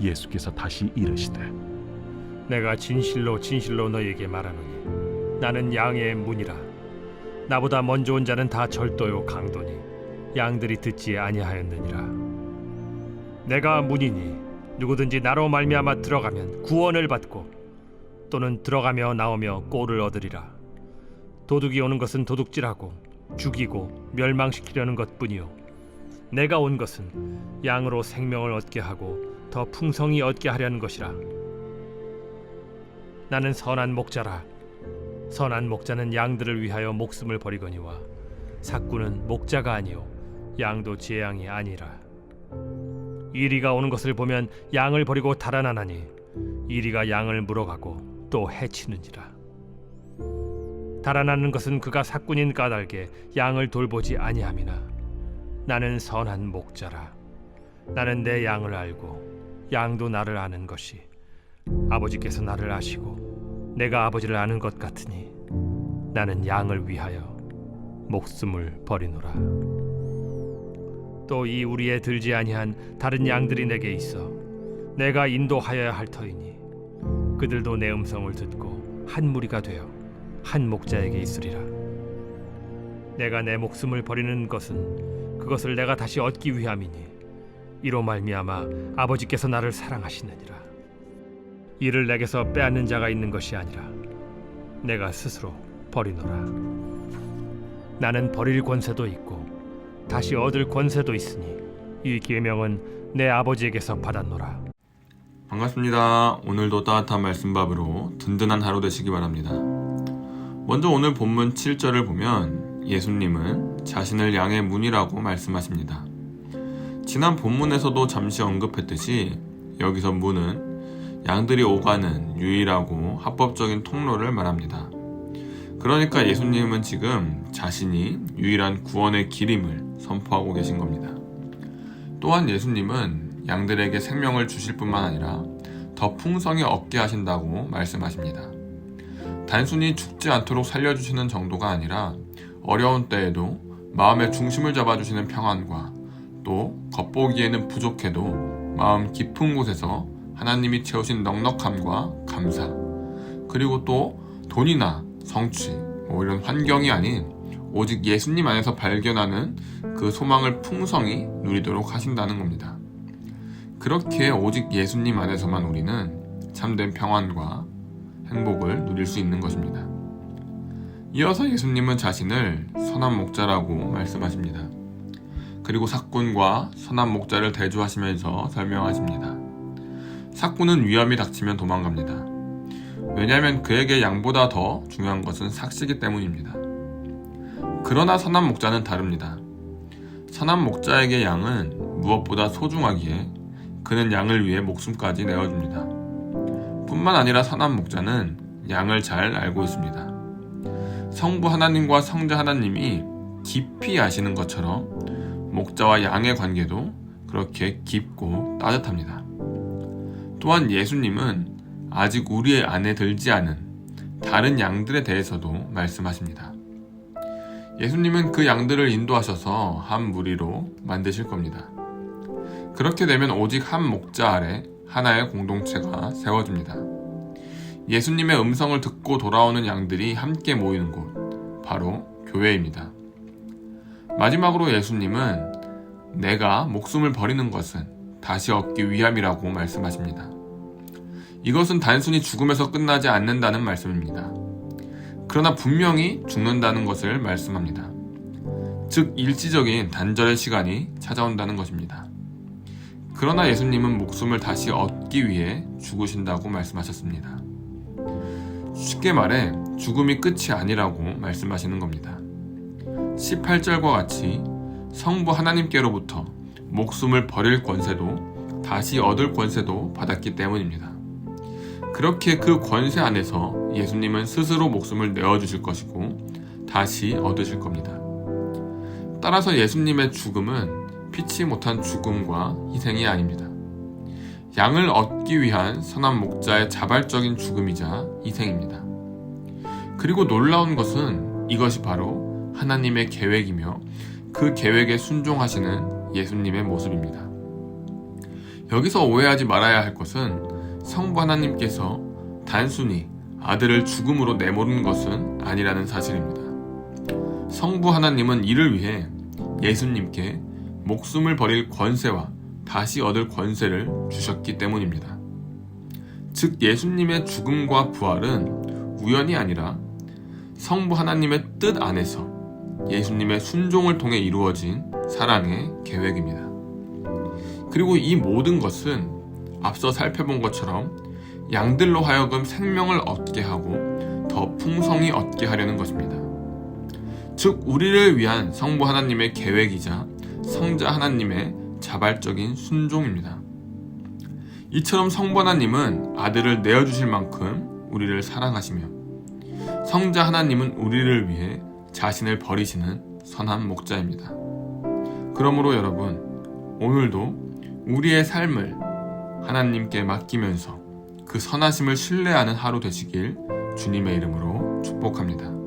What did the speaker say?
예수께서 다시 이르시되 내가 진실로 진실로 너희에게 말하노니 나는 양의 문이라. 나보다 먼저 온 자는 다 절도요 강도니 양들이 듣지 아니하였느니라. 내가 문이니 누구든지 나로 말미암아 들어가면 구원을 받고 또는 들어가며 나오며 꼴을 얻으리라. 도둑이 오는 것은 도둑질하고 죽이고 멸망시키려는 것뿐이요 내가 온 것은 양으로 생명을 얻게 하고 더 풍성히 얻게 하려는 것이라. 나는 선한 목자라. 선한 목자는 양들을 위하여 목숨을 버리거니와 삭구는 목자가 아니요 양도 제 양이 아니라. 이리가 오는 것을 보면 양을 버리고 달아나나니 이리가 양을 물어가고 또 해치는지라. 달아나는 것은 그가 삭군인 까닭에 양을 돌보지 아니함이나 나는 선한 목자라. 나는 내 양을 알고 양도 나를 아는 것이 아버지께서 나를 아시고 내가 아버지를 아는 것 같으니 나는 양을 위하여 목숨을 버리노라. 또 이 우리에 들지 아니한 다른 양들이 내게 있어 내가 인도하여야 할 터이니 그들도 내 음성을 듣고 한 무리가 되어 한 목자에게 있으리라. 내가 내 목숨을 버리는 것은 그것을 내가 다시 얻기 위함이니 이로 말미암아 아버지께서 나를 사랑하시느니라. 이를 내게서 빼앗는 자가 있는 것이 아니라 내가 스스로 버리노라. 나는 버릴 권세도 있고 다시 얻을 권세도 있으니 이 계명은 내 아버지에게서 받았노라. 반갑습니다. 오늘도 따뜻한 말씀밥으로 든든한 하루 되시기 바랍니다. 먼저 오늘 본문 7절을 보면 예수님은 자신을 양의 문이라고 말씀하십니다. 지난 본문에서도 잠시 언급했듯이 여기서 문은 양들이 오가는 유일하고 합법적인 통로를 말합니다. 그러니까 예수님은 지금 자신이 유일한 구원의 길임을 선포하고 계신 겁니다. 또한 예수님은 양들에게 생명을 주실 뿐만 아니라 더 풍성히 얻게 하신다고 말씀하십니다. 단순히 죽지 않도록 살려주시는 정도가 아니라 어려운 때에도 마음의 중심을 잡아주시는 평안과 또 겉보기에는 부족해도 마음 깊은 곳에서 하나님이 채우신 넉넉함과 감사, 그리고 또 돈이나 성취, 이런 환경이 아닌 오직 예수님 안에서 발견하는 그 소망을 풍성히 누리도록 하신다는 겁니다. 그렇게 오직 예수님 안에서만 우리는 참된 평안과 행복을 누릴 수 있는 것입니다. 이어서 예수님은 자신을 선한 목자라고 말씀하십니다. 그리고 삭군과 선한 목자를 대조하시면서 설명하십니다. 삭군은 위험이 닥치면 도망갑니다. 왜냐하면 그에게 양보다 더 중요한 것은 삭시기 때문입니다. 그러나 선한 목자는 다릅니다. 선한 목자에게 양은 무엇보다 소중하기에 그는 양을 위해 목숨까지 내어줍니다. 뿐만 아니라 선한 목자는 양을 잘 알고 있습니다. 성부 하나님과 성자 하나님이 깊이 아시는 것처럼 목자와 양의 관계도 그렇게 깊고 따뜻합니다. 또한 예수님은 아직 우리의 안에 들지 않은 다른 양들에 대해서도 말씀하십니다. 예수님은 그 양들을 인도하셔서 한 무리로 만드실 겁니다. 그렇게 되면 오직 한 목자 아래 하나의 공동체가 세워집니다. 예수님의 음성을 듣고 돌아오는 양들이 함께 모이는 곳, 바로 교회입니다. 마지막으로 예수님은 내가 목숨을 버리는 것은 다시 얻기 위함이라고 말씀하십니다. 이것은 단순히 죽음에서 끝나지 않는다는 말씀입니다. 그러나 분명히 죽는다는 것을 말씀합니다. 즉 일시적인 단절의 시간이 찾아온다는 것입니다. 그러나 예수님은 목숨을 다시 얻기 위해 죽으신다고 말씀하셨습니다. 쉽게 말해 죽음이 끝이 아니라고 말씀하시는 겁니다. 18절과 같이 성부 하나님께로부터 목숨을 버릴 권세도 다시 얻을 권세도 받았기 때문입니다. 그렇게 그 권세 안에서 예수님은 스스로 목숨을 내어주실 것이고 다시 얻으실 겁니다. 따라서 예수님의 죽음은 피치 못한 죽음과 희생이 아닙니다. 양을 얻기 위한 선한 목자의 자발적인 죽음이자 희생입니다. 그리고 놀라운 것은 이것이 바로 하나님의 계획이며 그 계획에 순종하시는 예수님의 모습입니다. 여기서 오해하지 말아야 할 것은 성부 하나님께서 단순히 아들을 죽음으로 내모는 것은 아니라는 사실입니다. 성부 하나님은 이를 위해 예수님께 목숨을 버릴 권세와 다시 얻을 권세를 주셨기 때문입니다. 즉 예수님의 죽음과 부활은 우연이 아니라 성부 하나님의 뜻 안에서 예수님의 순종을 통해 이루어진 사랑의 계획입니다. 그리고 이 모든 것은 앞서 살펴본 것처럼 양들로 하여금 생명을 얻게 하고 더 풍성히 얻게 하려는 것입니다. 즉 우리를 위한 성부 하나님의 계획이자 성자 하나님의 자발적인 순종입니다. 이처럼 성부 하나님은 아들을 내어주실 만큼 우리를 사랑하시며 성자 하나님은 우리를 위해 자신을 버리시는 선한 목자입니다. 그러므로 여러분, 오늘도 우리의 삶을 하나님께 맡기면서 그 선하심을 신뢰하는 하루 되시길 주님의 이름으로 축복합니다.